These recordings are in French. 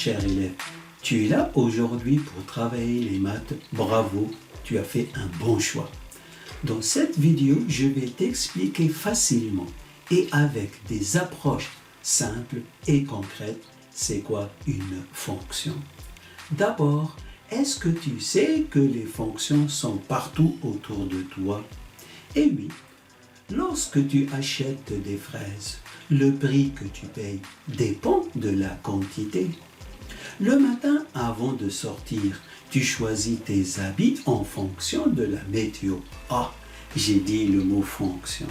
cher élève, tu es là aujourd'hui pour travailler les maths. Bravo, tu as fait un bon choix. Dans cette vidéo, je vais t'expliquer facilement et avec des approches simples et concrètes c'est quoi une fonction. D'abord, est-ce que tu sais que les fonctions sont partout autour de toi? Eh oui, lorsque tu achètes des fraises, le prix que tu payes dépend de la quantité. Le matin, avant de sortir, tu choisis tes habits en fonction de la météo. Ah, j'ai dit le mot fonction.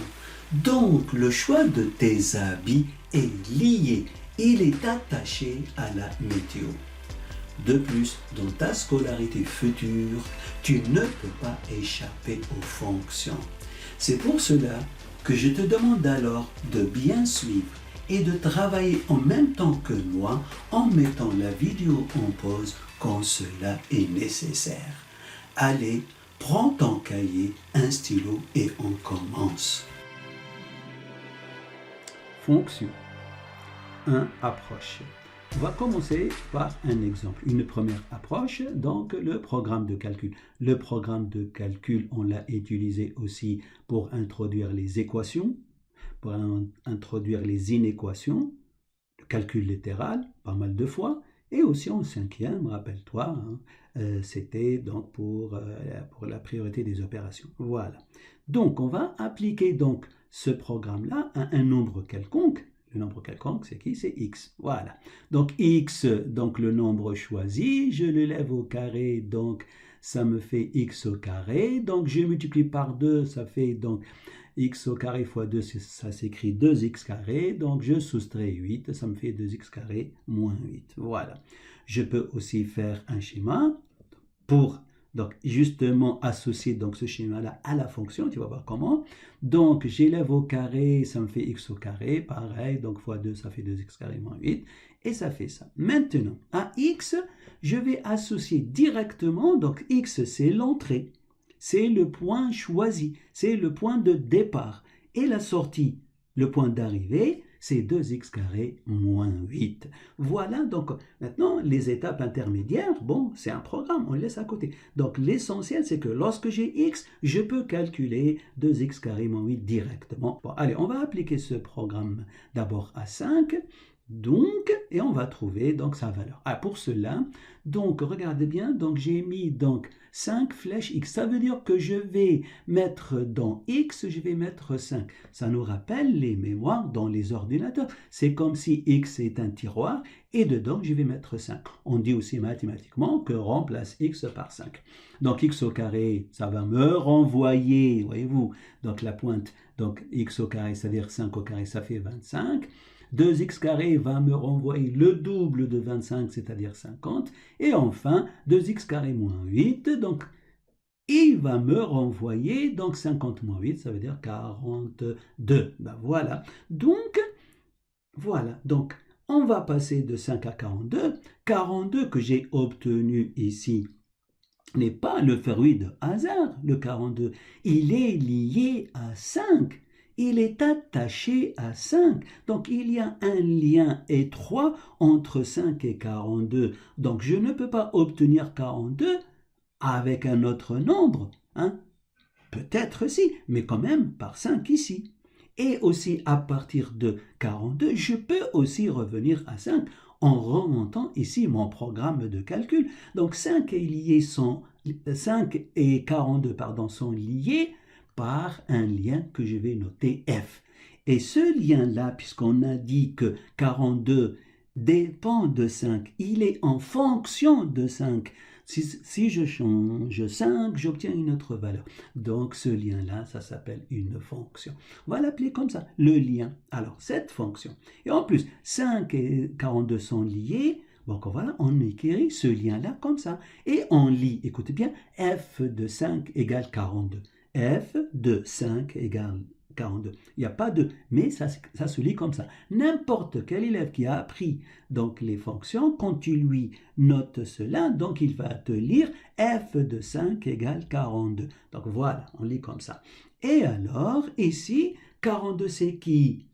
Donc, le choix de tes habits est lié, il est attaché à la météo. De plus, dans ta scolarité future, tu ne peux pas échapper aux fonctions. C'est pour cela que je te demande alors de bien suivre et de travailler en même temps que moi en mettant la vidéo en pause quand cela est nécessaire. Allez, prends ton cahier, un stylo et on commence. Fonction 1. Approche. On va commencer par un exemple. Une première approche, donc le programme de calcul. Le programme de calcul, on l'a utilisé aussi pour introduire les équations, pour introduire les inéquations, le calcul littéral, pas mal de fois, et aussi en cinquième, rappelle-toi, c'était donc pour la priorité des opérations. Voilà. Donc, on va appliquer donc ce programme-là à un nombre quelconque. Le nombre quelconque, c'est qui? C'est x. Voilà. Donc, x, donc le nombre choisi, je le lève au carré, donc ça me fait x au carré. Donc, je multiplie par 2, ça fait donc x au carré fois 2, ça s'écrit 2x carré. Donc, je soustrais 8, ça me fait 2x carré moins 8. Voilà. Je peux aussi faire un schéma pour donc justement associer donc ce schéma-là à la fonction, tu vas voir comment. Donc j'élève au carré, ça me fait x au carré, pareil, donc fois 2, ça fait 2x carré moins 8, et ça fait ça. Maintenant, à x, je vais associer directement, donc x c'est l'entrée, c'est le point choisi, c'est le point de départ, et la sortie, le point d'arrivée, c'est 2x carré moins 8. Voilà, donc maintenant, les étapes intermédiaires, bon, c'est un programme, on le laisse à côté. Donc, l'essentiel, c'est que lorsque j'ai x, je peux calculer 2x carré moins 8 directement. Bon, allez, on va appliquer ce programme d'abord à 5. Donc, et on va trouver donc sa valeur. Ah, pour cela, donc regardez bien, donc j'ai mis donc 5 flèches x. Ça veut dire que je vais mettre dans x, je vais mettre 5. Ça nous rappelle les mémoires dans les ordinateurs. C'est comme si x est un tiroir et dedans je vais mettre 5. On dit aussi mathématiquement que remplace x par 5. Donc x au carré, ça va me renvoyer, voyez-vous, donc la pointe, donc x au carré, c'est-à-dire 5 au carré, ça fait 25. 2x carré va me renvoyer le double de 25, c'est-à-dire 50. Et enfin, 2x carré moins 8, donc il va me renvoyer, donc 50 moins 8, ça veut dire 42. Ben voilà. Donc, voilà. Donc, on va passer de 5 à 42. 42 que j'ai obtenu ici n'est pas le fruit de hasard, le 42. Il est lié à 5. Il est attaché à 5. Donc, il y a un lien étroit entre 5 et 42. Donc, je ne peux pas obtenir 42 avec un autre nombre. Hein? Peut-être si, mais quand même par 5 ici. Et aussi, à partir de 42, je peux aussi revenir à 5 en remontant ici mon programme de calcul. Donc 5 et 42 pardon, sont liés par un lien que je vais noter F. Et ce lien-là, puisqu'on a dit que 42 dépend de 5, il est en fonction de 5. Si je change 5, j'obtiens une autre valeur. Donc ce lien-là, ça s'appelle une fonction. On va l'appeler comme ça, le lien. Alors, cette fonction. Et en plus, 5 et 42 sont liés. Donc voilà, on écrit ce lien-là comme ça. Et on lit, écoutez bien, f de 5 égale 42. F de 5 égale 42. Il n'y a pas de, mais ça se lit comme ça. N'importe quel élève qui a appris donc les fonctions, quand tu lui notes cela, donc il va te lire f de 5 égale 42. Donc voilà, on lit comme ça. Et alors, ici, 42 c'est qui?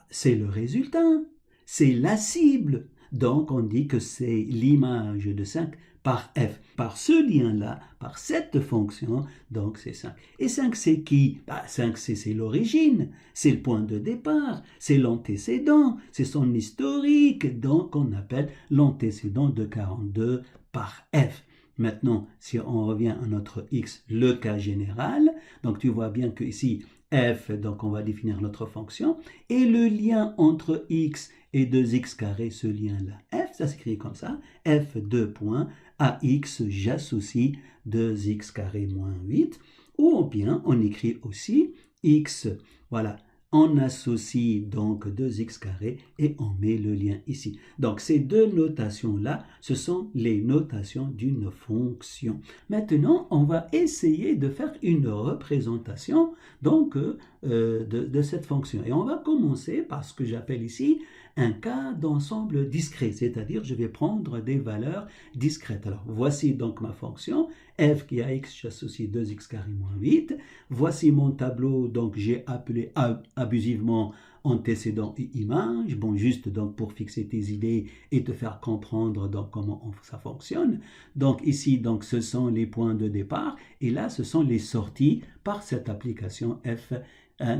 C'est le résultat, c'est la cible. Donc, on dit que c'est l'image de 5 par f. Par ce lien-là, par cette fonction, donc c'est 5. Et 5, c'est qui? 5, c'est l'origine, c'est le point de départ, c'est l'antécédent, c'est son historique. Donc, on appelle l'antécédent de 42 par f. Maintenant, si on revient à notre x, le cas général, donc tu vois bien que ici, f, donc on va définir notre fonction, et le lien entre x et 2x carré, ce lien-là, f, ça s'écrit comme ça, f 2 points, à x, j'associe 2x carré moins 8, ou bien on écrit aussi x, voilà, on associe donc 2x carré et on met le lien ici. Donc ces deux notations-là, ce sont les notations d'une fonction. Maintenant, on va essayer de faire une représentation donc, de cette fonction. Et on va commencer par ce que j'appelle ici un cas d'ensemble discret, c'est-à-dire je vais prendre des valeurs discrètes. Alors voici donc ma fonction, f qui a x, j'associe 2x carré moins 8. Voici mon tableau, donc j'ai appelé abusivement antécédent et image, bon juste donc pour fixer tes idées et te faire comprendre donc comment ça fonctionne. Donc ici donc ce sont les points de départ et là ce sont les sorties par cette application f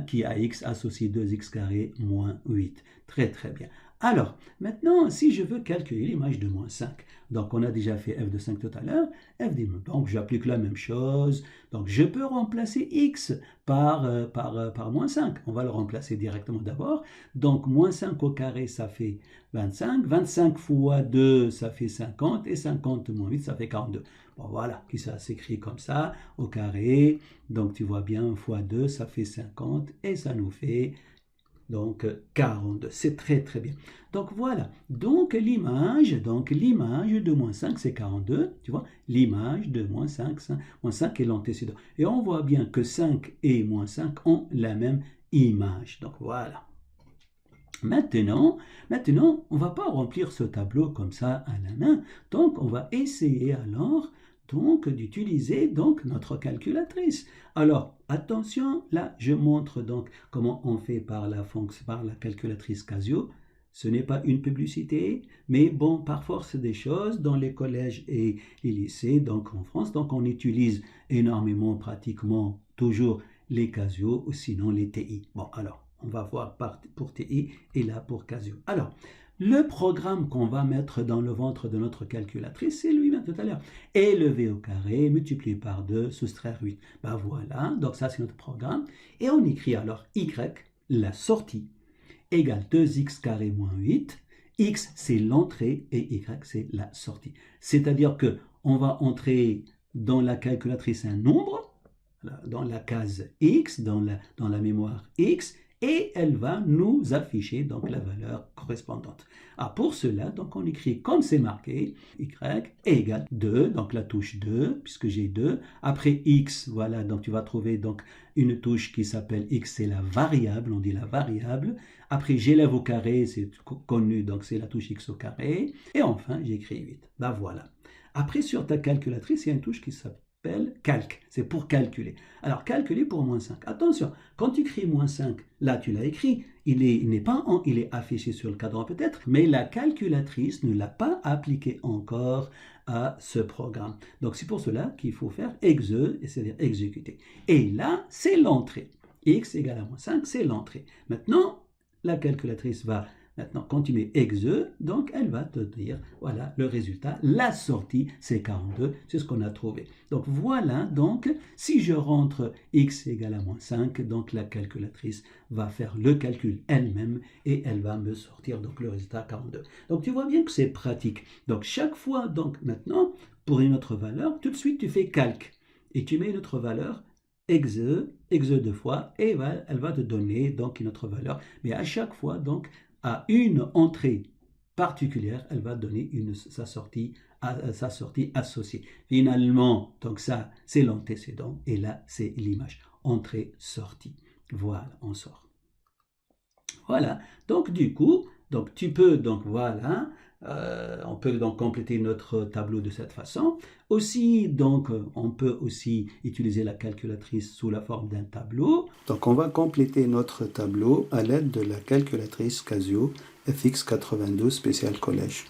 qui a x associé 2x carré moins 8. Très très bien. Alors, maintenant, si je veux calculer l'image de moins 5, donc on a déjà fait f de 5 tout à l'heure, f des donc j'applique la même chose, donc je peux remplacer x par moins 5. On va le remplacer directement d'abord, donc moins 5 au carré, ça fait 25, 25 fois 2, ça fait 50, et 50 moins 8, ça fait 42. Bon voilà, qui ça s'écrit comme ça, au carré, donc tu vois bien, fois 2, ça fait 50, et ça nous fait donc 42, c'est très très bien. Donc voilà, donc l'image de moins 5 c'est 42, tu vois, l'image de moins 5 est l'antécédent. Et on voit bien que 5 et moins 5 ont la même image, donc voilà. Maintenant, on ne va pas remplir ce tableau comme ça à la main, donc on va essayer alors donc d'utiliser donc notre calculatrice. Alors attention, là je montre donc comment on fait par la calculatrice Casio. Ce n'est pas une publicité, mais bon, par force des choses, dans les collèges et les lycées, donc en France, donc on utilise énormément, pratiquement toujours les Casio ou sinon les TI. Bon, alors, on va voir pour TI et là pour Casio. Alors, le programme qu'on va mettre dans le ventre de notre calculatrice, c'est lui-même tout à l'heure. Élevé au carré, multiplié par 2, soustraire 8. Ben voilà, donc ça c'est notre programme. Et on écrit alors y, la sortie, égale 2x carré moins 8. X c'est l'entrée et y c'est la sortie. C'est-à-dire que on va entrer dans la calculatrice un nombre, dans la case X, dans la mémoire X, et elle va nous afficher donc la valeur correspondante. Pour cela, donc on écrit comme c'est marqué, y égale 2, donc la touche 2, puisque j'ai 2. Après x, voilà, donc tu vas trouver donc une touche qui s'appelle x, c'est la variable, on dit la variable. Après j'élève au carré, c'est connu, donc c'est la touche x au carré. Et enfin, j'écris 8. Ben voilà. Après, sur ta calculatrice, il y a une touche qui s'appelle calque, c'est pour calculer. Alors, calculer pour moins 5. Attention, quand tu écris moins 5, là tu l'as écrit, il est affiché sur le cadran peut-être, mais la calculatrice ne l'a pas appliqué encore à ce programme. Donc, c'est pour cela qu'il faut faire exe, c'est-à-dire exécuter. Et là, c'est l'entrée. X égale à moins 5, c'est l'entrée. Maintenant, la calculatrice va continuer exe, donc elle va te dire, voilà le résultat, la sortie c'est 42, c'est ce qu'on a trouvé. Donc voilà, donc si je rentre x égale à moins 5, donc la calculatrice va faire le calcul elle-même et elle va me sortir donc le résultat 42. Donc tu vois bien que c'est pratique. Donc chaque fois, donc maintenant, pour une autre valeur, tout de suite tu fais calque et tu mets une autre valeur, exe 2 fois, et elle va te donner donc une autre valeur. Mais à chaque fois, donc, à une entrée particulière, elle va donner sa sortie associée. Finalement, donc ça, c'est l'antécédent, et là, c'est l'image. Entrée, sortie. Voilà, on sort. Voilà, donc du coup, donc tu peux, donc voilà, on peut donc compléter notre tableau de cette façon. Aussi, donc, on peut aussi utiliser la calculatrice sous la forme d'un tableau. Donc, on va compléter notre tableau à l'aide de la calculatrice Casio FX92 spécial collège.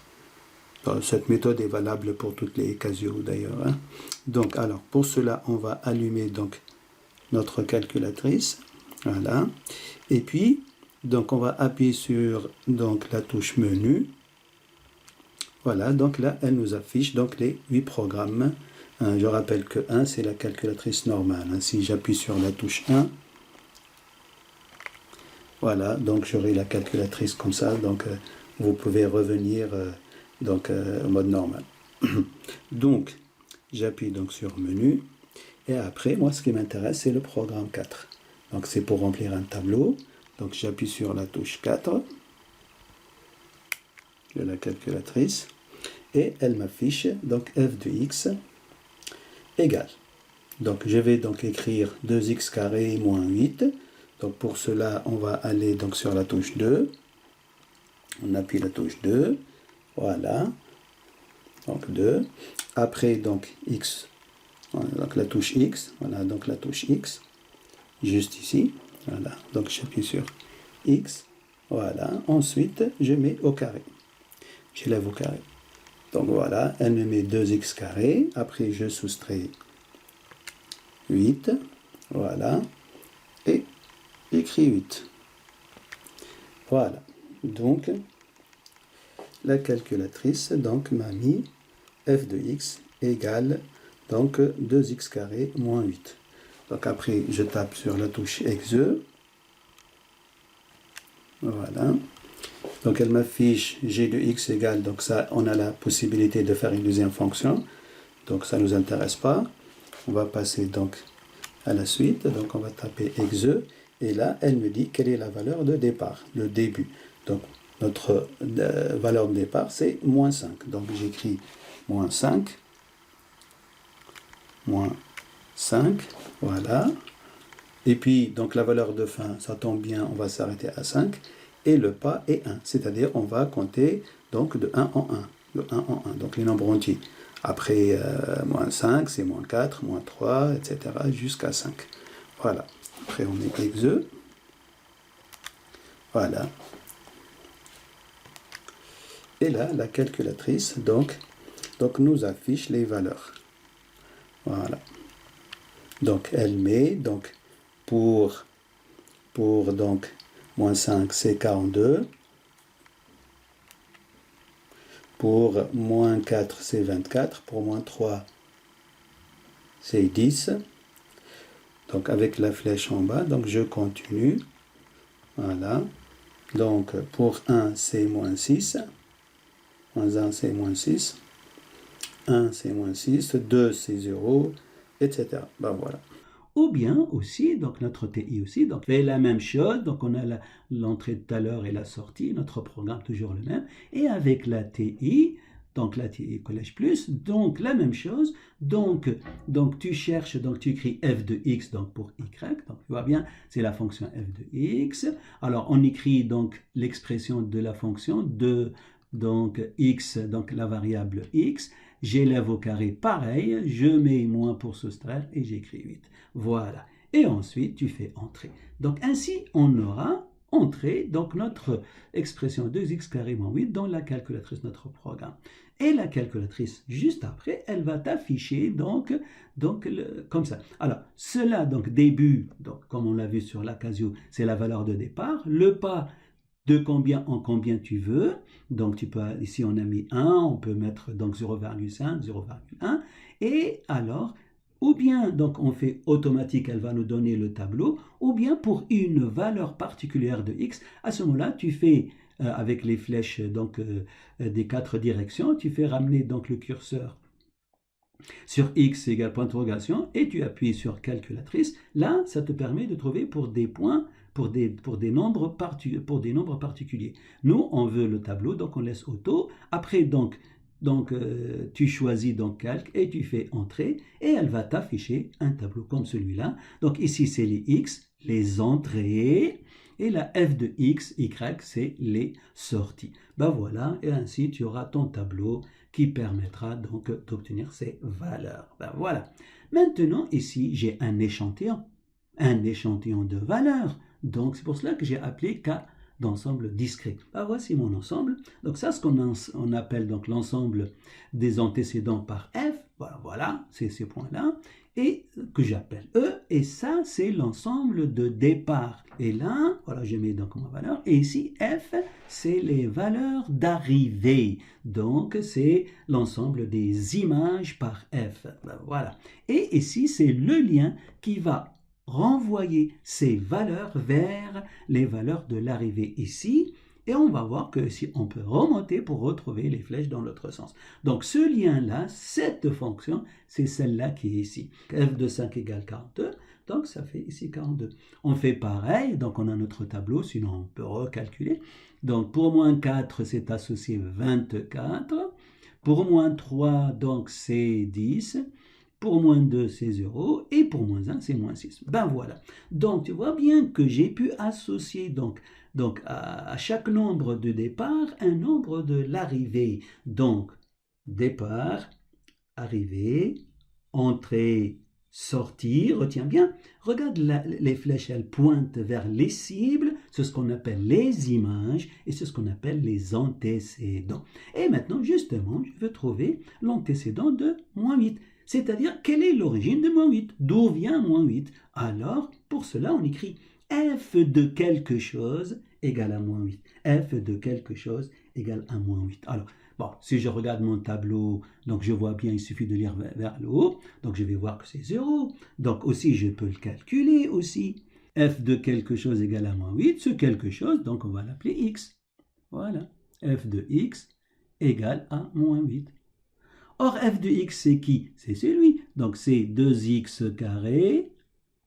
Cette méthode est valable pour toutes les Casio d'ailleurs. Hein. Donc, alors, pour cela, on va allumer donc notre calculatrice. Voilà. Et puis, donc, on va appuyer sur donc, la touche menu. Voilà, donc là, elle nous affiche donc les 8 programmes. Hein, je rappelle que 1, c'est la calculatrice normale. Hein. Si j'appuie sur la touche 1, voilà, donc j'aurai la calculatrice comme ça. Donc, vous pouvez revenir au mode normal. Donc, j'appuie donc sur menu. Et après, moi, ce qui m'intéresse, c'est le programme 4. Donc, c'est pour remplir un tableau. Donc, j'appuie sur la touche 4 de la calculatrice. Et elle m'affiche donc f de x égale. Donc, je vais donc écrire 2x carré moins 8. Donc, pour cela, on va aller donc sur la touche 2. On appuie la touche 2. Voilà. Donc, 2. Après, donc, x. Donc, la touche x. Voilà, donc la touche x. Juste ici. Voilà. Donc, j'appuie sur x. Voilà. Ensuite, je mets au carré. J'élève au carré. Donc, voilà. Elle me met 2x carré. Après, je soustrais 8. Voilà. Et j'écris 8. Voilà. Donc, la calculatrice donc m'a mis f de x égale donc 2x carré moins 8. Donc après, je tape sur la touche exe. Voilà. Donc elle m'affiche g de x égale, donc ça, on a la possibilité de faire une deuxième fonction. Donc ça ne nous intéresse pas. On va passer donc à la suite. Donc on va taper exe. Et là, elle me dit quelle est la valeur de départ, le début. Donc notre valeur de départ, c'est moins 5. Donc j'écris moins 5. Moins 5. Voilà. Et puis, donc la valeur de fin, ça tombe bien, on va s'arrêter à 5. Et le pas est 1. C'est-à-dire, on va compter donc de 1 en 1. De 1 en 1. Donc les nombres entiers. Après, moins 5, c'est moins 4, moins 3, etc. jusqu'à 5. Voilà. Après, on met exe. Voilà. Et là, la calculatrice donc nous affiche les valeurs. Voilà. Donc, elle met, donc, pour donc, moins 5, c'est 42. Pour moins 4, c'est 24. Pour moins 3, c'est 10. Donc, avec la flèche en bas, donc je continue. Voilà. Donc, pour 1, c'est moins 6. Moins 1, c'est moins 6. 1, c'est moins 6. 2, c'est 0, etc. Ben voilà. Ou bien aussi, donc notre TI aussi, donc fait la même chose, donc on a l'entrée de tout à l'heure et la sortie, notre programme toujours le même, et avec la TI, donc la TI Collège Plus, donc la même chose, donc tu cherches, donc tu écris f de x donc pour y, donc tu vois bien, c'est la fonction f de x, alors on écrit donc l'expression de la fonction de donc x, donc la variable x, j'élève au carré pareil, je mets moins pour soustraire et j'écris 8. Voilà. Et ensuite, tu fais entrer. Donc ainsi, on aura entré donc notre expression 2x carré moins 8 dans la calculatrice de notre programme. Et la calculatrice, juste après, elle va t'afficher donc comme ça. Alors, cela, donc début, donc comme on l'a vu sur la Casio, c'est la valeur de départ. Le pas, de combien en combien tu veux. Donc, tu peux, ici, on a mis 1, on peut mettre donc 0,5, 0,1. Et alors, ou bien, donc, on fait automatique, elle va nous donner le tableau, ou bien pour une valeur particulière de x, à ce moment-là, tu fais, avec les flèches donc, des 4 directions, tu fais ramener donc le curseur sur x égale point d'interrogation et tu appuies sur calculatrice. Là, ça te permet de trouver pour des points, pour des nombres particuliers. Nous, on veut le tableau, donc on laisse auto. Après, donc tu choisis donc calque et tu fais entrer et elle va t'afficher un tableau comme celui-là. Donc ici, c'est les x, les entrées. Et la f de x, y, c'est les sorties. Ben voilà, et ainsi tu auras ton tableau qui permettra donc d'obtenir ces valeurs. Ben voilà. Maintenant, ici, j'ai un échantillon de valeurs. Donc, c'est pour cela que j'ai appelé d'ensemble discret. Voici mon ensemble. Donc ça, ce qu'on appelle donc l'ensemble des antécédents par f. Voilà, c'est ces points-là. Et que j'appelle E, et ça, c'est l'ensemble de départ. Et là, voilà, je mets donc ma valeur. Et ici, F, c'est les valeurs d'arrivée. Donc, c'est l'ensemble des images par F. Voilà. Et ici, c'est le lien qui va renvoyer ces valeurs vers les valeurs de l'arrivée ici. Et on va voir que si on peut remonter pour retrouver les flèches dans l'autre sens. Donc ce lien-là, cette fonction, c'est celle-là qui est ici. f de 5 égale 42, donc ça fait ici 42. On fait pareil, donc on a notre tableau, sinon on peut recalculer. Donc pour moins 4, c'est associé 24. Pour moins 3, donc c'est 10. Pour moins 2, c'est 0. Et pour moins 1, c'est moins 6. Ben voilà. Donc tu vois bien que j'ai pu associer donc à chaque nombre de départ, un nombre de l'arrivée. Donc, départ, arrivée, entrée, sortie, retiens bien. Regarde les flèches, elles pointent vers les cibles, c'est ce qu'on appelle les images, et c'est ce qu'on appelle les antécédents. Et maintenant, justement, je veux trouver l'antécédent de moins 8. C'est-à-dire, quelle est l'origine de moins 8? D'où vient moins 8? Alors, pour cela, on écrit f de quelque chose égale à moins 8. F de quelque chose égale à moins 8. Alors, bon, si je regarde mon tableau, donc je vois bien, il suffit de lire vers le haut, donc je vais voir que c'est 0. Donc aussi, je peux le calculer aussi. F de quelque chose égale à moins 8, ce quelque chose, donc on va l'appeler x. Voilà, f de x égale à moins 8. Or, f de x, c'est qui? C'est celui. Donc c'est 2x carré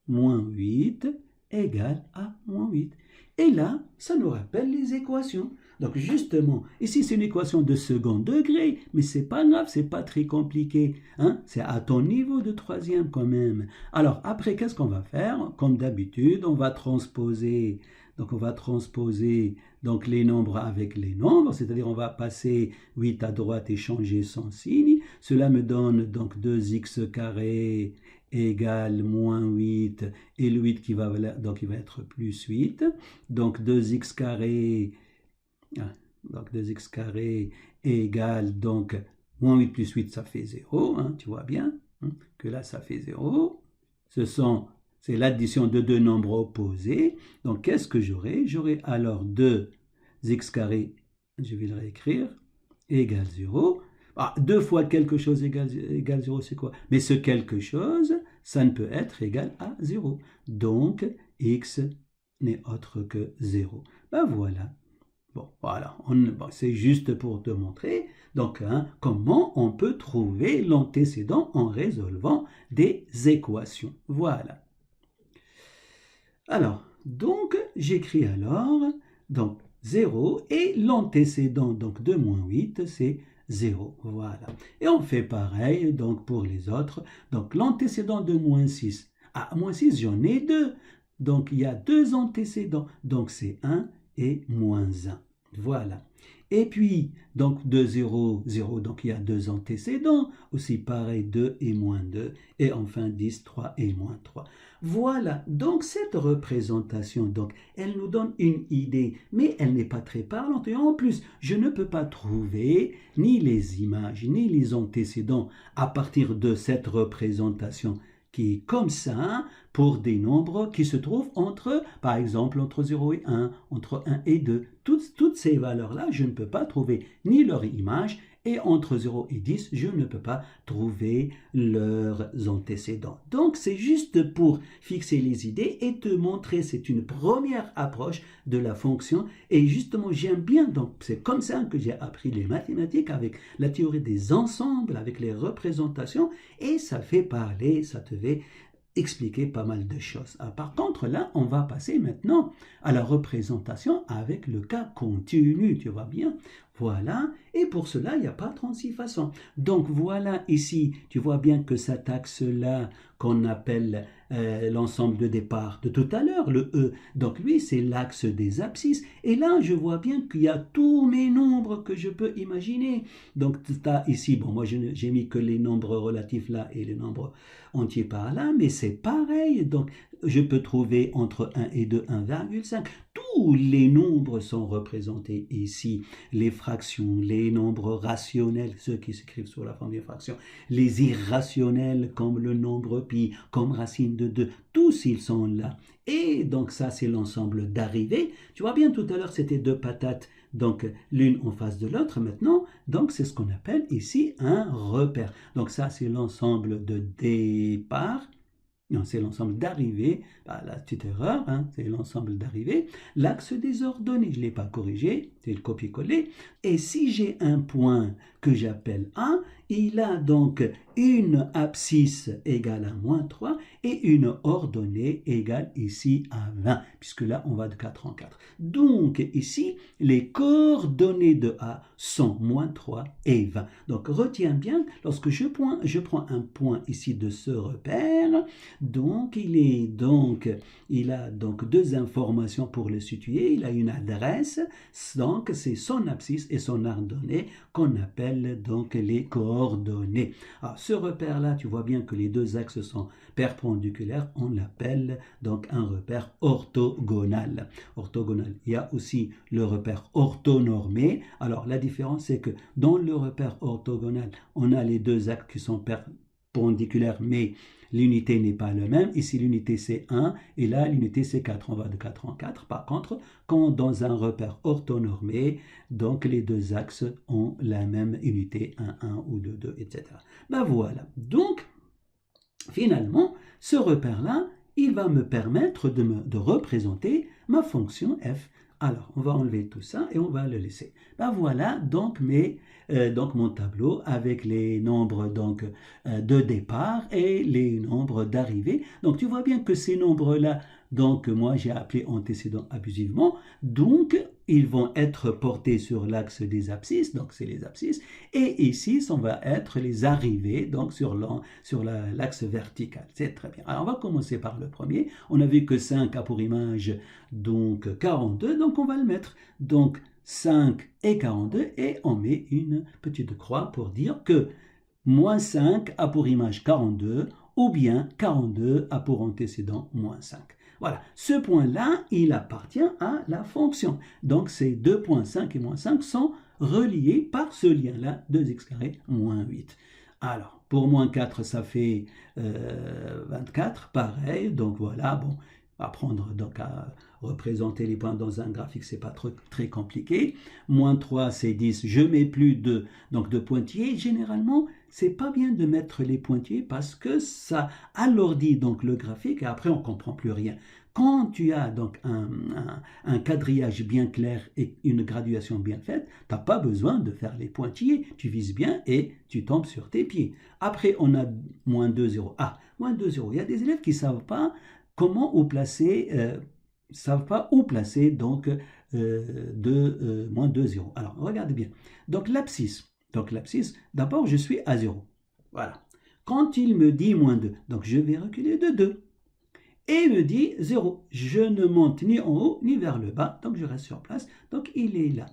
moins 8 égale à moins 8. Et là, ça nous rappelle les équations. Donc justement, ici c'est une équation de second degré, mais c'est pas grave, c'est pas très compliqué. Hein? C'est à ton niveau de troisième quand même. Alors après, qu'est-ce qu'on va faire? Comme d'habitude, on va transposer. Donc on va transposer donc, les nombres avec les nombres, c'est-à-dire on va passer 8 à droite et changer son signe. Cela me donne donc 2x carré égale moins 8, et le 8 qui va, donc il va être plus 8. Donc 2x carré, donc 2x carré égale donc moins 8 plus 8, ça fait 0, hein, tu vois bien, hein, que là ça fait 0. C'est l'addition de deux nombres opposés. Donc qu'est-ce que j'aurai? J'aurai alors 2x carré, je vais le réécrire, égale 0. 2 fois quelque chose égale 0, c'est quoi? Mais ce quelque chose, ça ne peut être égal à 0. Donc, x n'est autre que 0. Ben voilà. Bon, voilà. C'est juste pour te montrer donc, hein, comment on peut trouver l'antécédent en résolvant des équations. Voilà. Alors, donc, j'écris alors donc 0 et l'antécédent donc de moins 8, c'est 0. Voilà. Et on fait pareil donc pour les autres. Donc l'antécédent de moins 6. Moins 6, j'en ai 2. Donc il y a 2 antécédents. Donc c'est 1 et moins 1. Voilà. Et puis, donc de 0, 0, donc il y a 2 antécédents. Aussi pareil, 2 et moins 2. Et enfin 10, 3 et moins 3. Voilà, donc cette représentation, donc, elle nous donne une idée, mais elle n'est pas très parlante. Et en plus, je ne peux pas trouver ni les images, ni les antécédents à partir de cette représentation qui est comme ça pour des nombres qui se trouvent entre, par exemple, entre 0 et 1, entre 1 et 2. Toutes ces valeurs-là, je ne peux pas trouver ni leur image, et entre 0 et 10, je ne peux pas trouver leurs antécédents. Donc, c'est juste pour fixer les idées et te montrer, c'est une première approche de la fonction. Et justement, j'aime bien, donc c'est comme ça que j'ai appris les mathématiques avec la théorie des ensembles, avec les représentations, et ça fait parler, ça te fait expliquer pas mal de choses. Par contre, là, on va passer maintenant à la représentation avec le cas continu, tu vois bien. Voilà, et pour cela, il n'y a pas 36 façons. Donc voilà, ici, tu vois bien que cet axe-là, qu'on appelle l'ensemble de départ de tout à l'heure, le E, donc lui, c'est l'axe des abscisses. Et là, je vois bien qu'il y a tous mes nombres que je peux imaginer. Donc tu as ici, bon, moi, j'ai mis que les nombres relatifs là et les nombres entiers par là, mais c'est pareil. Donc, je peux trouver entre 1 et 2, 1,5. tous les nombres sont représentés ici. Les fractions, les nombres rationnels, ceux qui s'écrivent sous la forme des fractions, les irrationnels comme le nombre pi, comme racine de 2, tous ils sont là. Et donc ça c'est l'ensemble d'arrivées. Tu vois bien tout à l'heure c'était deux patates, donc l'une en face de l'autre maintenant. Donc c'est ce qu'on appelle ici un repère. Donc ça c'est l'ensemble de départ. Non, c'est l'ensemble d'arrivées, la petite erreur, hein, c'est l'ensemble d'arrivées. L'axe des ordonnées, je ne l'ai pas corrigé, c'est le copier-coller. Et si j'ai un point que j'appelle A, il a donc une abscisse égale à moins 3 et une ordonnée égale ici à 20, puisque là on va de 4 en 4. Donc ici, les coordonnées de A sont moins 3 et 20. Donc retiens bien, lorsque je prends un point ici de ce repère, donc il a donc deux informations pour le situer, il a une adresse, donc c'est son abscisse et son ordonnée qu'on appelle donc les coordonnées. Alors ce repère-là, tu vois bien que les deux axes sont perpendiculaires, on l'appelle donc un repère orthogonal. Orthogonal. Il y a aussi le repère orthonormé. Alors la différence c'est que dans le repère orthogonal, on a les deux axes qui sont perpendiculaires, mais l'unité n'est pas la même. Ici, l'unité c'est 1 et là, l'unité c'est 4. On va de 4 en 4. Par contre, quand dans un repère orthonormé, donc les deux axes ont la même unité, 1, 1 ou 2, 2, etc. Ben voilà. Donc, finalement, ce repère-là, il va me permettre de représenter ma fonction f. Alors, on va enlever tout ça et on va le laisser. Ben voilà donc mon tableau avec les nombres de départ et les nombres d'arrivée. Donc, tu vois bien que ces nombres-là, donc moi j'ai appelé antécédents abusivement, donc ils vont être portés sur l'axe des abscisses, donc c'est les abscisses, et ici ça va être les arrivées, donc sur l'axe vertical. C'est très bien. Alors on va commencer par le premier. On a vu que 5 a pour image donc 42, donc on va le mettre. Donc 5 et 42 et on met une petite croix pour dire que moins 5 a pour image 42 ou bien 42 a pour antécédent moins 5. Voilà, ce point-là, il appartient à la fonction. Donc ces 2.5 et moins 5 sont reliés par ce lien-là, 2x carré moins 8. Alors, pour moins 4, ça fait 24, pareil. Donc voilà, bon, apprendre donc à représenter les points dans un graphique, c'est pas très compliqué. Moins 3, c'est 10. Je mets plus de pointillés. Généralement, c'est pas bien de mettre les pointillés parce que ça alourdit donc le graphique et après on comprend plus rien. Quand tu as donc un quadrillage bien clair et une graduation bien faite, tu n'as pas besoin de faire les pointillés. Tu vises bien et tu tombes sur tes pieds. Après, on a moins 2, 0. Ah, moins 2, 0. Il y a des élèves qui ne savent pas comment où placer, donc moins 2, 0. Alors, regardez bien. Donc, l'abscisse, d'abord, je suis à 0. Voilà. Quand il me dit moins 2, donc je vais reculer de 2. Et il me dit 0. Je ne monte ni en haut ni vers le bas, donc je reste sur place. Donc il est là.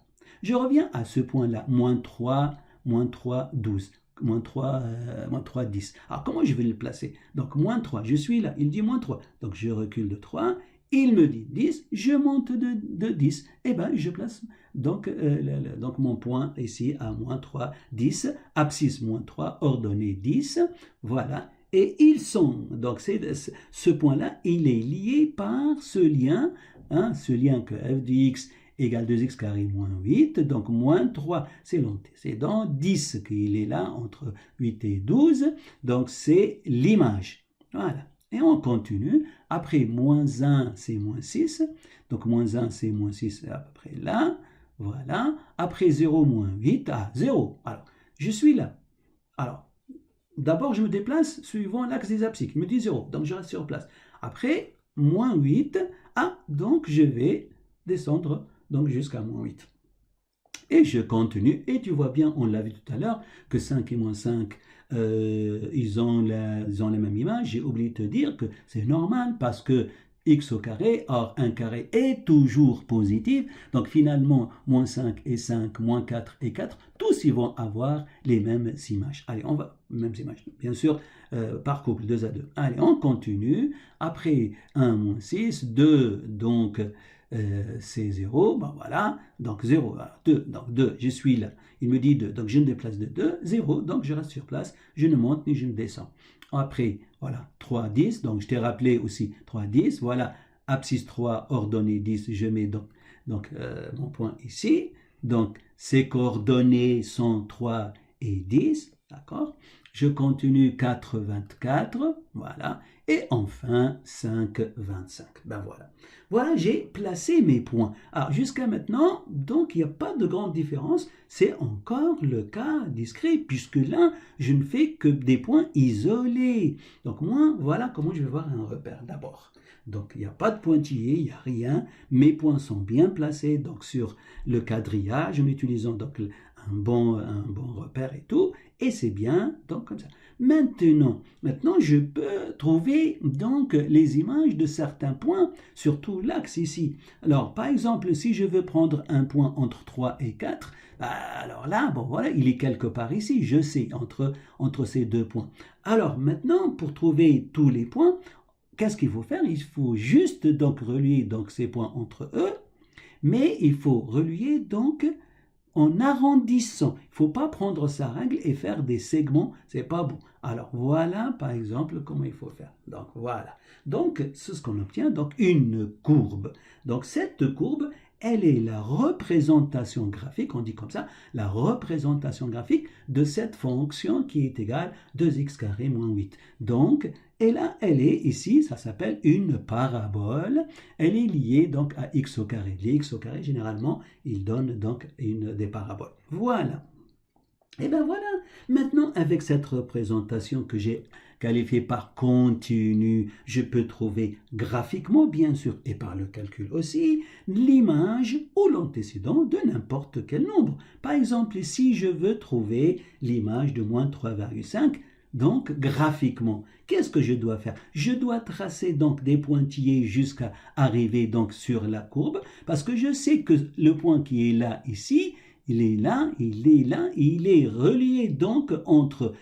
Je reviens à ce point-là, moins 3, 12, moins 3, 10. Alors comment je vais le placer? Donc moins 3, je suis là, il dit moins 3. Donc je recule de 3, il me dit 10, je monte de 10. Et bien je place donc mon point ici à moins 3, 10, abscisse moins 3, ordonnée 10, voilà. Et ils sont, donc ce point-là, il est lié par ce lien que f de x égale 2x carré moins 8, donc moins 3, c'est l'antécédent, 10 qu'il est là entre 8 et 12, donc c'est l'image. Voilà. Et on continue, après moins 1, c'est moins 6, donc moins 1, c'est moins 6, c'est à peu près là, voilà. Après 0, moins 8, 0. Alors, je suis là. Alors, d'abord, je me déplace suivant l'axe des abscisses. Il me dit 0, donc je reste sur place. Après, moins 8, donc je vais descendre jusqu'à moins 8. Et je continue, et tu vois bien, on l'a vu tout à l'heure, que 5 et moins 5, ils ont la même image. J'ai oublié de te dire que c'est normal, parce que x au carré, or 1 carré est toujours positif, donc finalement, moins 5 et 5, moins 4 et 4, tous ils vont avoir les mêmes images. Allez, on va, mêmes images, bien sûr, par couple, 2 à 2. Allez, on continue, après 1, moins 6, 2, donc c'est 0, ben voilà, donc 0, alors 2, donc 2, je suis là. Il me dit 2, donc je me déplace de 2, 0, donc je reste sur place, je ne monte ni je ne descends. Après, voilà, 3, 10, donc je t'ai rappelé aussi 3, 10, voilà, abscisse 3, ordonnée 10, je mets donc mon point ici. Donc, ces coordonnées sont 3 et 10, d'accord? Je continue 4, 24, voilà. Et enfin, 5, 25. Ben voilà. Voilà, j'ai placé mes points. Alors, jusqu'à maintenant, donc, il n'y a pas de grande différence. C'est encore le cas discret, puisque là, je ne fais que des points isolés. Donc, moi, voilà comment je vais voir un repère d'abord. Donc, il n'y a pas de pointillé, il n'y a rien. Mes points sont bien placés donc, sur le quadrillage en utilisant donc, un bon repère et tout. Et c'est bien, donc comme ça. Maintenant, je peux trouver donc les images de certains points, surtout l'axe ici. Alors, par exemple, si je veux prendre un point entre 3 et 4, bah, alors là, bon voilà, il est quelque part ici, je sais, entre ces deux points. Alors maintenant, pour trouver tous les points, qu'est-ce qu'il faut faire? Il faut juste donc relier donc, ces points entre eux, mais il faut relier donc en arrondissant. Il ne faut pas prendre sa règle et faire des segments, c'est pas bon. Alors voilà par exemple comment il faut faire. Donc voilà. Donc c'est ce qu'on obtient, donc une courbe. Donc cette courbe, elle est la représentation graphique, on dit comme ça, la représentation graphique de cette fonction qui est égale 2x carré moins 8. Donc, et là, elle est ici, ça s'appelle une parabole. Elle est liée donc à x au carré. Les x au carré, généralement, ils donnent donc des paraboles. Voilà. Et bien voilà, maintenant avec cette représentation que j'ai qualifiée par continue, je peux trouver graphiquement bien sûr et par le calcul aussi l'image ou l'antécédent de n'importe quel nombre. Par exemple, si je veux trouver l'image de moins 3,5, donc graphiquement, qu'est-ce que je dois faire? Je dois tracer donc des pointillés jusqu'à arriver donc sur la courbe parce que je sais que le point qui est là ici, il est là, il est là, il est relié donc entre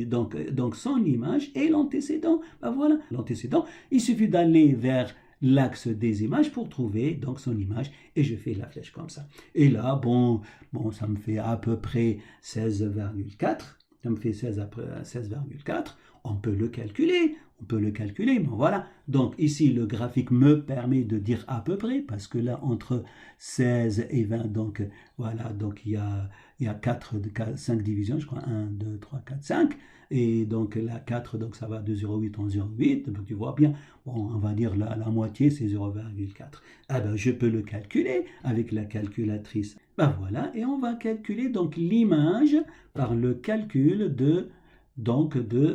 donc son image et l'antécédent. Ben voilà, l'antécédent, il suffit d'aller vers l'axe des images pour trouver donc son image et je fais la flèche comme ça. Et là, bon ça me fait à peu près 16,4. Ça me fait 16,4. On peut le calculer, mais voilà. Donc ici, le graphique me permet de dire à peu près, parce que là, entre 16 et 20, donc voilà, donc il y a 5 divisions, je crois, 1, 2, 3, 4, 5. Et donc là, 4, donc ça va de 0,8 en 0,8. Donc tu vois bien, bon, on va dire la moitié, c'est 0,4. Ah ben, je peux le calculer avec la calculatrice. Ben voilà, et on va calculer donc l'image par le calcul de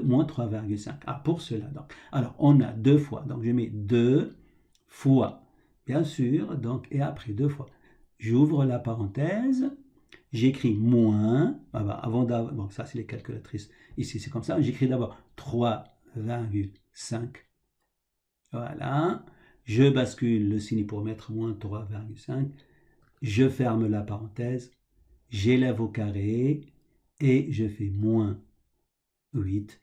moins 3,5. Ah, pour cela, donc. Alors, on a 2 fois. Donc, je mets 2 fois, bien sûr. Donc, et après 2 fois. J'ouvre la parenthèse. J'écris moins. Ah bah, avant d'avoir. Donc, ça, c'est les calculatrices. Ici, c'est comme ça. J'écris d'abord 3,5. Voilà. Je bascule le signe pour mettre moins 3,5. Je ferme la parenthèse. J'élève au carré. Et je fais moins 8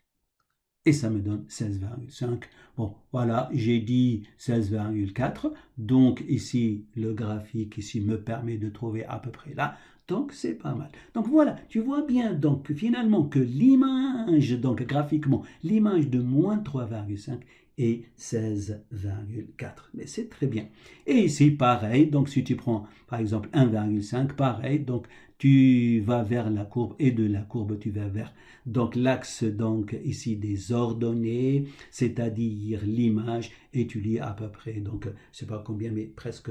et ça me donne 16,5. Bon, voilà, j'ai dit 16,4. Donc ici, le graphique ici me permet de trouver à peu près là. Donc c'est pas mal. Donc voilà, tu vois bien donc finalement que l'image, donc graphiquement, l'image de moins 3,5 est 16,4. Mais c'est très bien. Et ici, pareil, donc si tu prends par exemple 1,5, pareil, donc tu vas vers la courbe et de la courbe tu vas vers donc l'axe donc ici des ordonnées, c'est-à-dire l'image, et tu lis à peu près, donc je ne sais pas combien, mais presque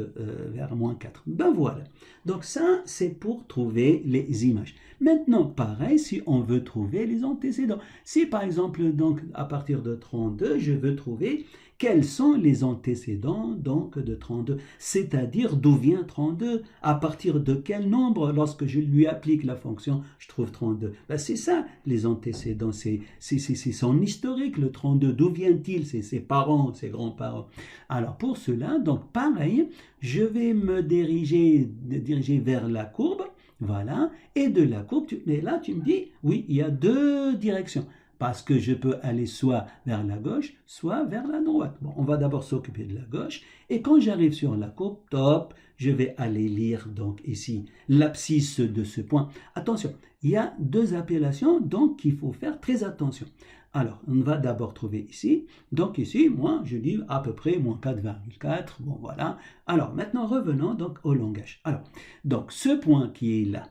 vers moins 4. Ben voilà. Donc ça, c'est pour trouver les images. Maintenant, pareil, si on veut trouver les antécédents. Si par exemple, donc à partir de 32, je veux trouver quels sont les antécédents donc de 32, c'est-à-dire d'où vient 32, à partir de quel nombre, lorsque je lui applique la fonction, je trouve 32. Ben, c'est ça, les antécédents, c'est son historique, le 32, d'où vient-il? C'est ses parents, ses grands-parents. Alors pour cela, donc pareil, je vais me diriger vers la courbe, voilà, et de la courbe, mais là tu me dis, oui, il y a deux directions. parce que je peux aller soit vers la gauche, soit vers la droite. Bon, on va d'abord s'occuper de la gauche, et quand j'arrive sur la courbe, top, je vais aller lire donc ici l'abscisse de ce point. Attention, il y a deux appellations, donc il faut faire très attention. Alors, on va d'abord trouver ici. Donc ici, moi, je dis à peu près moins 4,4. Bon, voilà. Alors, maintenant, revenons donc au langage. Alors, donc, ce point qui est là,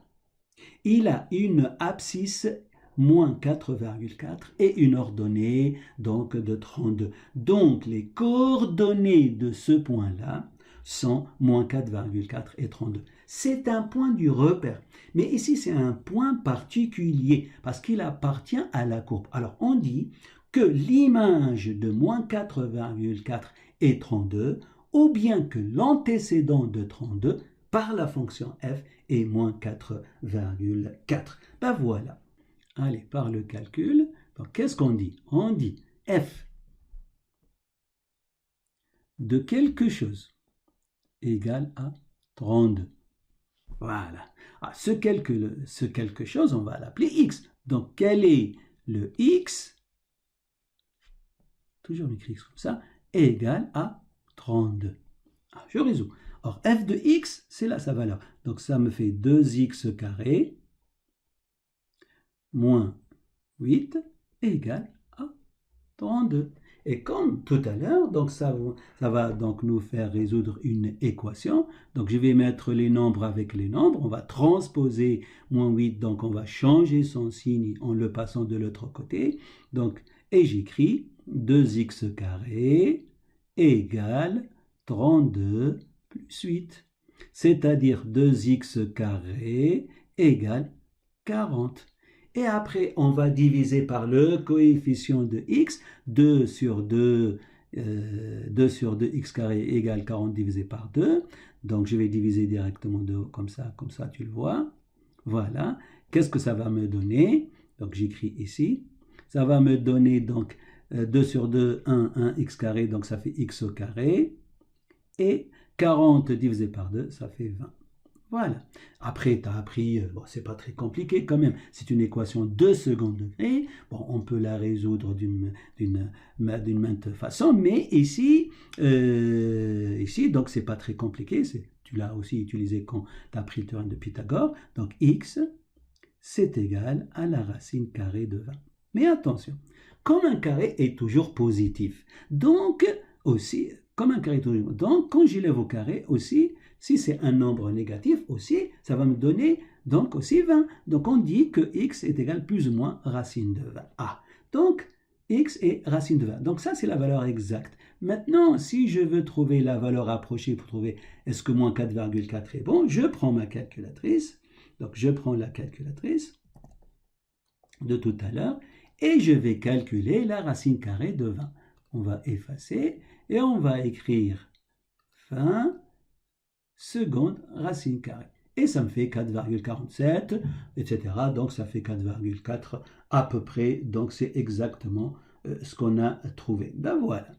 il a une abscisse moins 4,4 et une ordonnée donc de 32. Donc, les coordonnées de ce point-là sont moins 4,4 et 32. C'est un point du repère. Mais ici, c'est un point particulier parce qu'il appartient à la courbe. Alors, on dit que l'image de moins 4,4 et 32, ou bien que l'antécédent de 32 par la fonction f est moins 4,4. Ben voilà. Allez, par le calcul, qu'est-ce qu'on dit? On dit f de quelque chose égale à 32. Voilà. Ah, ce quelque chose, on va l'appeler x. Donc, quel est le x? Toujours m'écrire comme ça, égale à 32. Ah, je résous. Or, f de x, c'est là sa valeur. Donc, ça me fait 2x carré moins 8 égale à 32. Et comme tout à l'heure, donc ça va donc nous faire résoudre une équation. Donc je vais mettre les nombres avec les nombres. On va transposer moins 8, donc on va changer son signe en le passant de l'autre côté. Donc, et j'écris 2x carré égale 32 plus 8. C'est-à-dire 2x carré égale 40. Et après, on va diviser par le coefficient de x. 2 sur 2 x carré égale 40 divisé par 2. Donc, je vais diviser directement 2 comme ça tu le vois. Voilà. Qu'est-ce que ça va me donner? Donc, j'écris ici. Ça va me donner donc 2 sur 2, 1 x carré, donc ça fait x au carré. Et 40 divisé par 2, ça fait 20. Voilà. Après, tu as appris, bon, c'est pas très compliqué quand même, c'est une équation de second degré. Bon, on peut la résoudre d'une maintes façon, mais ici donc c'est pas très compliqué. Tu l'as aussi utilisé quand tu as appris le théorème de Pythagore. Donc, x, c'est égal à la racine carrée de 20. Mais attention, comme un carré est toujours positif, donc aussi, comme un carré est toujours donc quand j'élève au carré aussi, si c'est un nombre négatif aussi, ça va me donner donc aussi 20. Donc on dit que x est égal plus ou moins racine de 20. Ah, donc x est racine de 20. Donc ça, c'est la valeur exacte. Maintenant, si je veux trouver la valeur approchée pour trouver est-ce que moins 4,4 est bon, je prends ma calculatrice. Donc je prends la calculatrice de tout à l'heure et je vais calculer la racine carrée de 20. On va effacer et on va écrire 20 seconde racine carrée. Et ça me fait 4,47, etc. Donc ça fait 4,4 à peu près. Donc c'est exactement ce qu'on a trouvé. Ben voilà.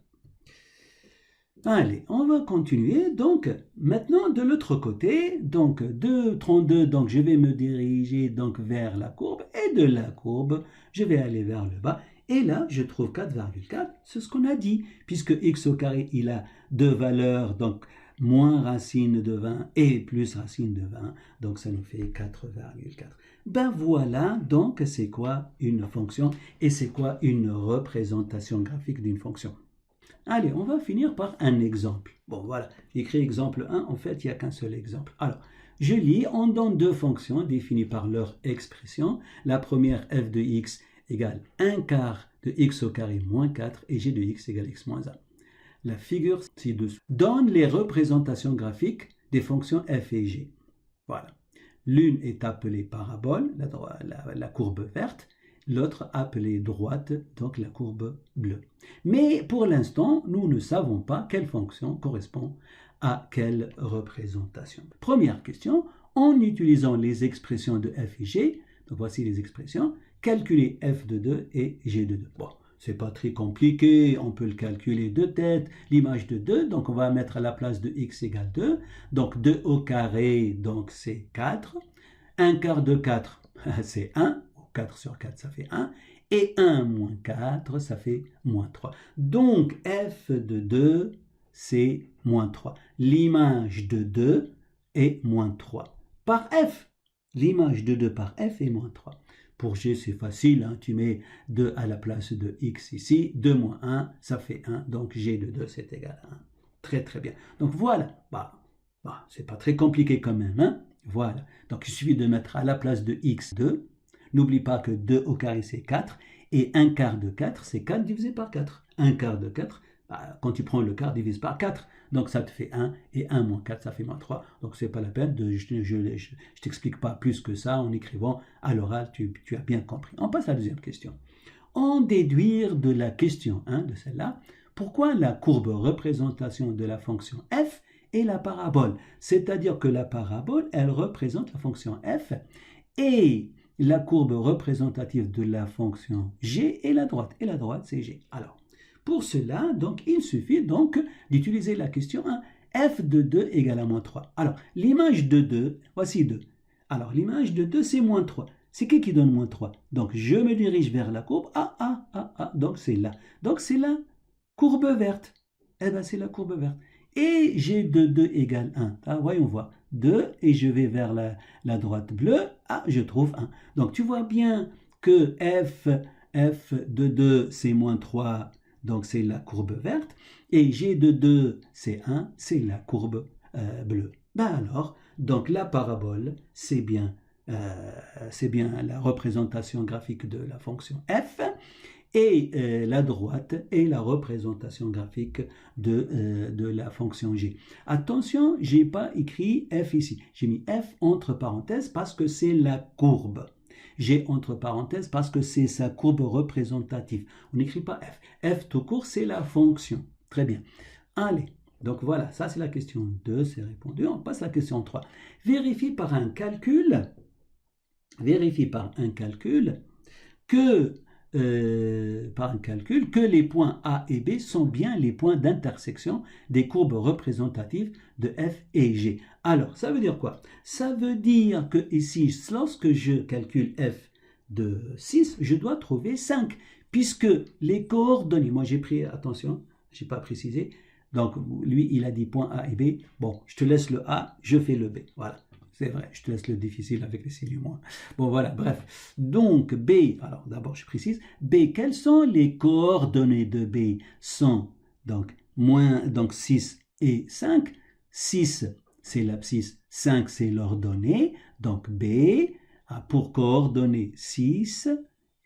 Allez, on va continuer. Donc maintenant de l'autre côté, donc de 32, donc je vais me diriger donc vers la courbe. Et de la courbe, je vais aller vers le bas. Et là, je trouve 4,4, c'est ce qu'on a dit, puisque x au carré, il a deux valeurs, donc moins racine de 20 et plus racine de 20, donc ça nous fait 4,4. Ben voilà, donc c'est quoi une fonction et c'est quoi une représentation graphique d'une fonction. Allez, on va finir par un exemple. Bon, voilà, j'ai écrit exemple 1, en fait, il n'y a qu'un seul exemple. Alors, je lis, on donne deux fonctions définies par leur expression. La première, f de x égale 1 quart de x au carré moins 4 et g de x égale x moins 1. La figure ci-dessous donne les représentations graphiques des fonctions f et g. Voilà. L'une est appelée parabole, la courbe verte, l'autre appelée droite, donc la courbe bleue. Mais pour l'instant, nous ne savons pas quelle fonction correspond à quelle représentation. Première question, en utilisant les expressions de f et g, donc voici les expressions, calculer f de 2 et g de 2. Bon, c'est pas très compliqué, on peut le calculer de tête, l'image de 2, donc on va mettre à la place de x égale 2, donc 2 au carré, donc c'est 4, 1 quart de 4, c'est 1, 4 sur 4, ça fait 1, Et 1 moins 4, ça fait moins 3. Donc, f de 2, c'est moins 3. L'image de 2 est moins 3 par f. L'image de 2 par f est moins 3. Pour g, c'est facile, hein, tu mets 2 à la place de x ici, 2 moins 1, ça fait 1, donc g de 2, c'est égal à 1. Très très bien. Donc voilà, c'est pas très compliqué quand même, hein? Voilà. Donc il suffit de mettre à la place de x 2. N'oublie pas que 2 au carré, c'est 4, et 1 quart de 4, c'est 4 divisé par 4. 1 quart de 4, quand tu prends le quart, divise par 4. Donc ça te fait 1, et 1 moins 4, ça fait moins 3. Donc c'est pas la peine, je t'explique pas plus que ça en écrivant à l'oral, tu as bien compris. On passe à la deuxième question. En déduire de la question 1 de celle-là, pourquoi la courbe représentation de la fonction f est la parabole? C'est-à-dire que la parabole, elle représente la fonction f, et la courbe représentative de la fonction g est la droite, et la droite c'est g. Alors, pour cela, donc, il suffit donc d'utiliser la question 1. F de 2 égale à moins 3. Alors, l'image de 2, voici 2. Alors, l'image de 2, c'est moins 3. C'est qui donne moins 3? Donc, je me dirige vers la courbe. Donc c'est là. Donc, c'est la courbe verte. Eh bien, c'est la courbe verte. Et g de 2 égale 1. Ah, voyons voir. 2, et je vais vers la droite bleue. Ah, je trouve 1. Donc, tu vois bien que f de 2, c'est moins 3. Donc, c'est la courbe verte. Et g de 2, c'est 1, c'est la courbe bleue. Ben alors, donc la parabole, c'est bien la représentation graphique de la fonction f. Et la droite est la représentation graphique de la fonction g. Attention, je n'ai pas écrit f ici. J'ai mis f entre parenthèses parce que c'est la courbe. G entre parenthèses parce que c'est sa courbe représentative. On n'écrit pas f. F tout court, c'est la fonction. Très bien. Allez, donc voilà, ça c'est la question 2, c'est répondu. On passe à la question 3. Vérifie par un calcul que les points A et B sont bien les points d'intersection des courbes représentatives de f et g. Alors, ça veut dire quoi? Ça veut dire que ici, lorsque je calcule f de 6, je dois trouver 5, puisque les coordonnées, moi j'ai pris, attention, je n'ai pas précisé, donc lui il a dit point A et B, bon, je te laisse le A, je fais le B, voilà. C'est vrai, je te laisse le difficile avec les signes moins. Bon, voilà, bref. Donc, B, alors d'abord je précise, B, quelles sont les coordonnées de B? Sont donc 6 et 5. 6, c'est l'abscisse, 5, c'est l'ordonnée. Donc, B a pour coordonnées 6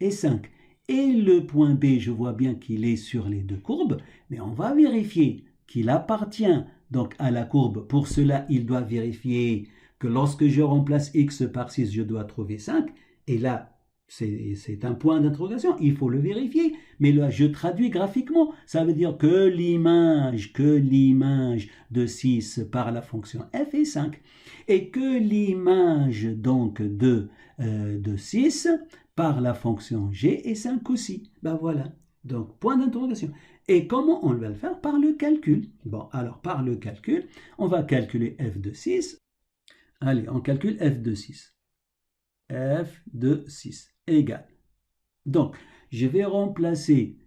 et 5. Et le point B, je vois bien qu'il est sur les deux courbes, mais on va vérifier qu'il appartient donc à la courbe. Pour cela, il doit vérifier que lorsque je remplace x par 6, je dois trouver 5. Et là, c'est un point d'interrogation, il faut le vérifier. Mais là, je traduis graphiquement. Ça veut dire que l'image de 6 par la fonction f est 5. Et que l'image donc de 6 par la fonction g est 5 aussi. Ben voilà. Donc, point d'interrogation. Et comment on va le faire? Par le calcul. Bon, alors par le calcul, on va calculer f de 6. Allez, on calcule f de 6. f de 6 égale. Donc, je vais remplacer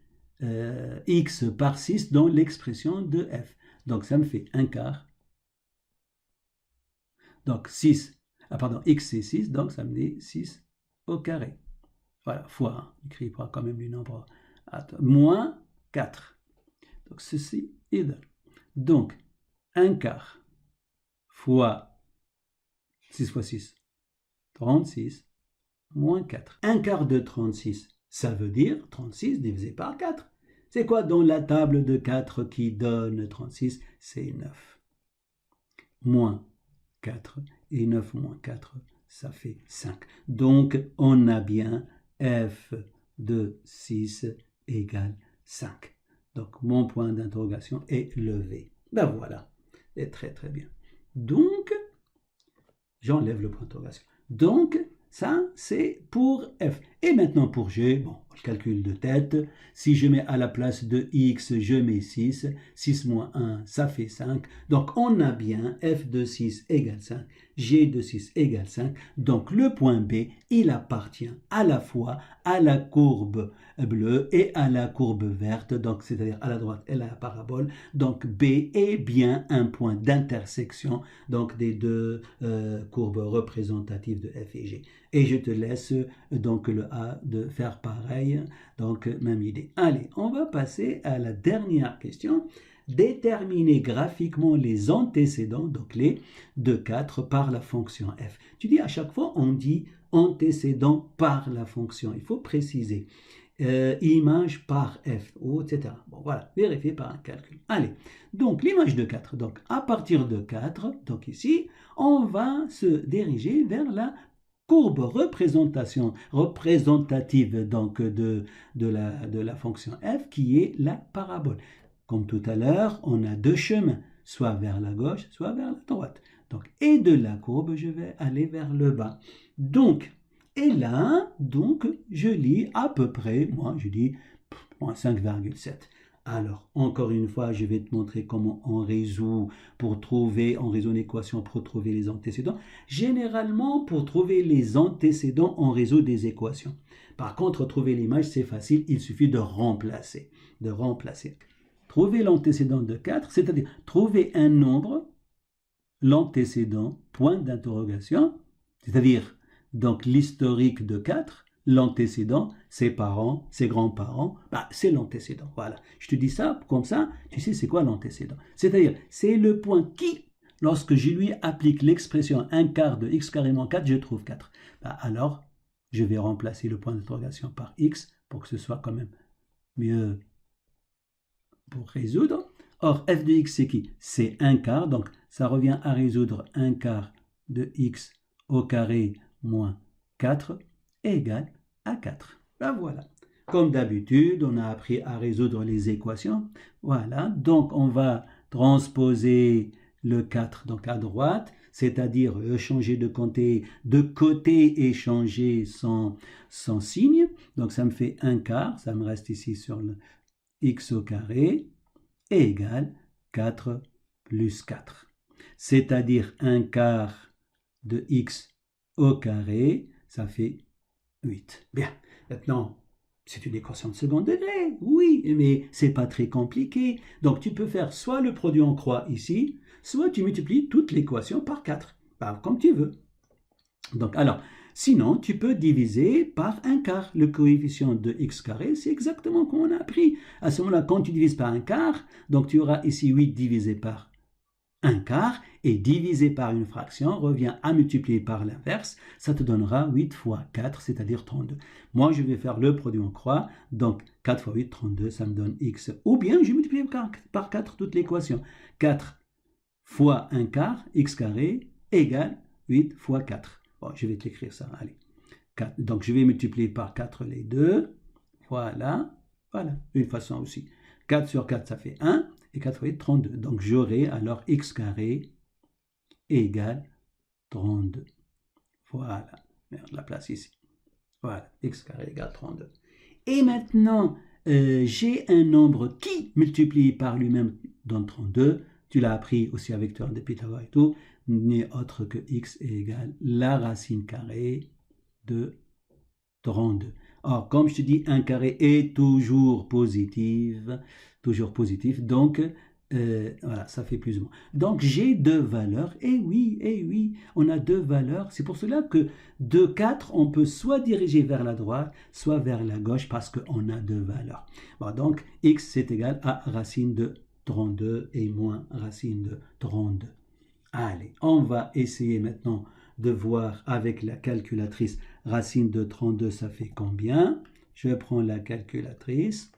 x par 6 dans l'expression de f. Donc, ça me fait 1 quart. Donc, x c'est 6, donc ça me dit 6 au carré. Voilà, fois, hein, n'écris pas quand même du nombre, moins 4. Donc, ceci est donné. Donc, 1 quart fois 6 fois 6, 36, moins 4. 1 quart de 36, ça veut dire 36 divisé par 4. C'est quoi dans la table de 4 qui donne 36? C'est 9. Moins 4, et 9 moins 4, ça fait 5. Donc, on a bien f de 6 égale 5. Donc, mon point d'interrogation est levé. Ben voilà, et très très bien. Donc, j'enlève le point d'interrogation. Donc, ça, c'est pour f. Et maintenant pour G, bon, le calcul de tête, si je mets à la place de x, je mets 6, 6 moins 1, ça fait 5. Donc on a bien f de 6 égale 5, g de 6 égale 5. Donc le point B, il appartient à la fois à la courbe bleue et à la courbe verte, donc c'est-à-dire à la droite et à la parabole. Donc B est bien un point d'intersection donc des deux courbes représentatives de f et g. Et je te laisse donc le A de faire pareil, donc même idée. Allez, on va passer à la dernière question. Déterminer graphiquement les antécédents, donc les de 4 par la fonction f. Tu dis à chaque fois, on dit antécédent par la fonction. Il faut préciser. Image par f, etc. Bon, voilà, vérifier par un calcul. Allez, donc l'image de 4. Donc à partir de 4, donc ici, on va se diriger vers la courbe représentative donc de la fonction f qui est la parabole. Comme tout à l'heure, on a deux chemins, soit vers la gauche, soit vers la droite. Donc, et de la courbe, je vais aller vers le bas. Donc, et là, donc, je lis à peu près, moi, je dis 5,7. Alors, encore une fois, je vais te montrer comment on résout une équation pour trouver les antécédents. Généralement, pour trouver les antécédents, on résout des équations. Par contre, trouver l'image, c'est facile, il suffit de remplacer. Trouver l'antécédent de 4, c'est-à-dire trouver un nombre, l'antécédent, point d'interrogation, c'est-à-dire donc l'historique de 4, l'antécédent, ses parents, ses grands-parents, c'est l'antécédent. Voilà. Je te dis ça, comme ça, tu sais c'est quoi l'antécédent. C'est-à-dire, c'est le point qui, lorsque je lui applique l'expression 1 quart de x carré moins 4, je trouve 4. Alors, je vais remplacer le point d'interrogation par x pour que ce soit quand même mieux pour résoudre. Or, f de x, c'est qui? C'est 1 quart, donc ça revient à résoudre 1 quart de x au carré moins 4 égale à 4. Voilà. Comme d'habitude, on a appris à résoudre les équations. Voilà, donc on va transposer le 4 donc à droite, c'est-à-dire changer de côté et changer son signe. Donc ça me fait 1 quart, ça me reste ici sur le x au carré égale 4 plus 4. C'est-à-dire 1 quart de x au carré, ça fait 8. Bien, maintenant, c'est une équation de second degré, oui, mais c'est pas très compliqué. Donc tu peux faire soit le produit en croix ici, soit tu multiplies toute l'équation par 4, comme tu veux. Donc alors, sinon, tu peux diviser par 1 quart. Le coefficient de x carré, c'est exactement comme on a appris. À ce moment-là, quand tu divises par 1 quart, donc tu auras ici 8 divisé par 1 quart, et divisé par une fraction revient à multiplier par l'inverse, ça te donnera 8 fois 4, c'est-à-dire 32. Moi, je vais faire le produit en croix, donc 4 fois 8, 32, ça me donne x. Ou bien, je multiplie par 4 toute l'équation. 4 fois 1 quart, x carré, égale 8 fois 4. Bon, je vais t'écrire ça, allez. 4. Donc, je vais multiplier par 4 les deux. Voilà, une façon aussi. 4 sur 4, ça fait 1. Et 4 fois 8, 32. Donc, j'aurai alors x carré égale 32. Voilà. Merde, la place ici. Voilà, x carré égale 32. Et maintenant, j'ai un nombre qui multiplie par lui-même donne 32. Tu l'as appris aussi avec théorème de Pythagore et tout. N'est autre que x égale la racine carrée de 32. Or, comme je te dis, 1 carré est toujours positif, donc voilà, ça fait plus ou moins. Donc j'ai deux valeurs, et oui, on a deux valeurs. C'est pour cela que de 4, on peut soit diriger vers la droite, soit vers la gauche, parce qu'on a deux valeurs. Bon, donc x c'est égal à racine de 32 et moins racine de 32. Allez, on va essayer maintenant de voir avec la calculatrice racine de 32, ça fait combien? Je prends la calculatrice.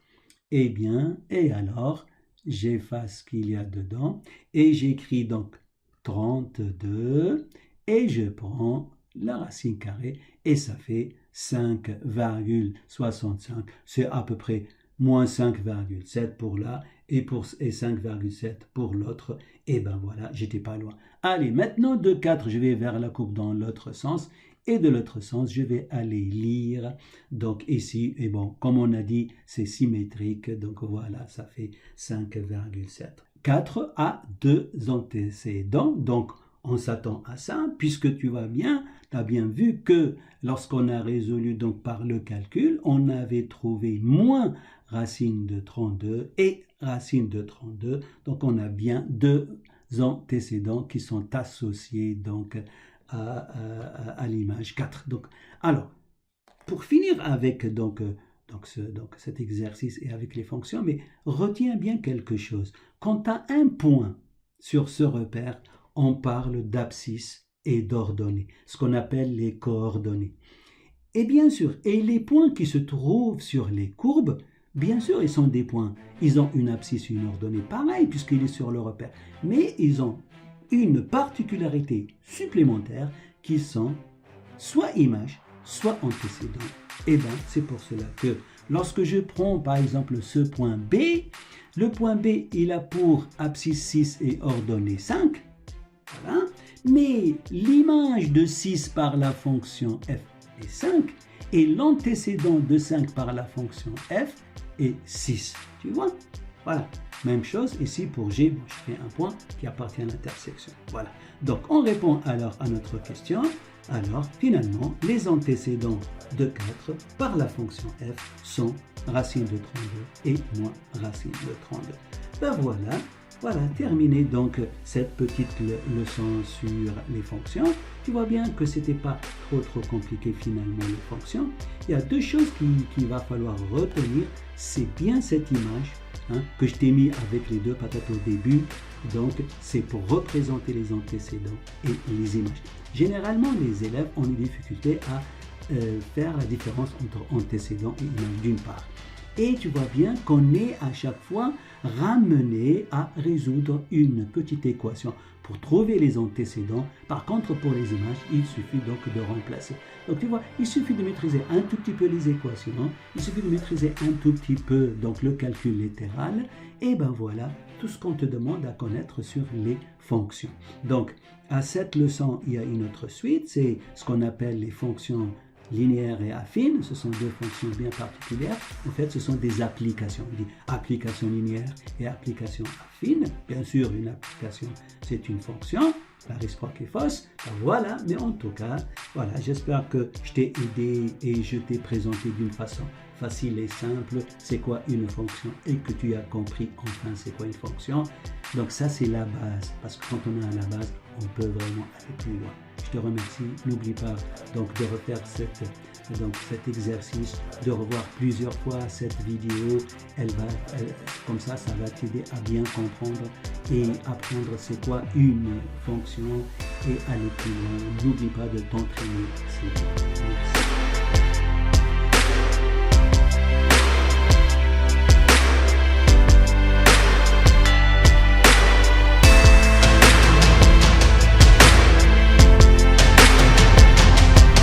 Eh bien, et alors, j'efface ce qu'il y a dedans et j'écris donc 32 et je prends la racine carrée et ça fait 5,65. C'est à peu près moins 5,7 pour là et 5,7 pour l'autre. Et ben voilà, j'étais pas loin. Allez, maintenant de 4, je vais vers la courbe dans l'autre sens et de l'autre sens, je vais aller lire. Donc ici, et bon, comme on a dit, c'est symétrique, donc voilà, ça fait 5,7. 4 a 2 antécédents, donc on s'attend à ça, puisque tu as bien vu que lorsqu'on a résolu donc par le calcul, on avait trouvé moins racine de 32 et racine de 32, donc on a bien 2 antécédents qui sont associés donc à l'image 4. Donc, alors, pour finir avec cet exercice et avec les fonctions, mais retiens bien quelque chose. Quand tu as un point sur ce repère, on parle d'abscisse et d'ordonnée, ce qu'on appelle les coordonnées. Et bien sûr, et les points qui se trouvent sur les courbes, bien sûr, ils sont des points. Ils ont une abscisse, une ordonnée pareil, puisqu'il est sur le repère. Mais ils ont une particularité supplémentaire qui sont soit images, soit antécédents. Et bien, c'est pour cela que lorsque je prends par exemple ce point B, le point B, il a pour abscisse 6 et ordonnée 5. Voilà. Mais l'image de 6 par la fonction f est 5 et l'antécédent de 5 par la fonction f est 6. Tu vois? Voilà. Même chose ici pour G, bon, je fais un point qui appartient à l'intersection. Voilà. Donc on répond alors à notre question. Alors finalement, les antécédents de 4 par la fonction f sont racine de 32 et moins racine de 32. Ben voilà, terminé donc cette petite leçon sur les fonctions. Tu vois bien que ce n'était pas trop compliqué finalement les fonctions. Il y a deux choses qu'il va falloir retenir. C'est bien cette image que je t'ai mis avec les deux patates au début. Donc c'est pour représenter les antécédents et les images. Généralement les élèves ont une difficulté à faire la différence entre antécédents et images d'une part. Et tu vois bien qu'on est à chaque fois ramené à résoudre une petite équation pour trouver les antécédents. Par contre, pour les images, il suffit donc de remplacer. Donc tu vois, il suffit de maîtriser un tout petit peu les équations, il suffit de maîtriser un tout petit peu donc le calcul littéral, et ben voilà tout ce qu'on te demande à connaître sur les fonctions. Donc à cette leçon, il y a une autre suite, c'est ce qu'on appelle les fonctions linéaire et affine. Ce sont deux fonctions bien particulières. En fait, ce sont des applications. On dit application linéaire et application affine. Bien sûr, une application, c'est une fonction. La réciproque est fausse. Voilà, mais en tout cas, voilà, j'espère que je t'ai aidé et je t'ai présenté d'une façon facile et simple c'est quoi une fonction et que tu as compris enfin c'est quoi une fonction. Donc ça, c'est la base, parce que quand on est à la base, on peut vraiment aller plus loin. Je te remercie. N'oublie pas donc de refaire cet exercice, de revoir plusieurs fois cette vidéo. Comme ça va t'aider à bien comprendre et apprendre c'est quoi une fonction et aller plus loin. N'oublie pas de t'entraîner. Merci.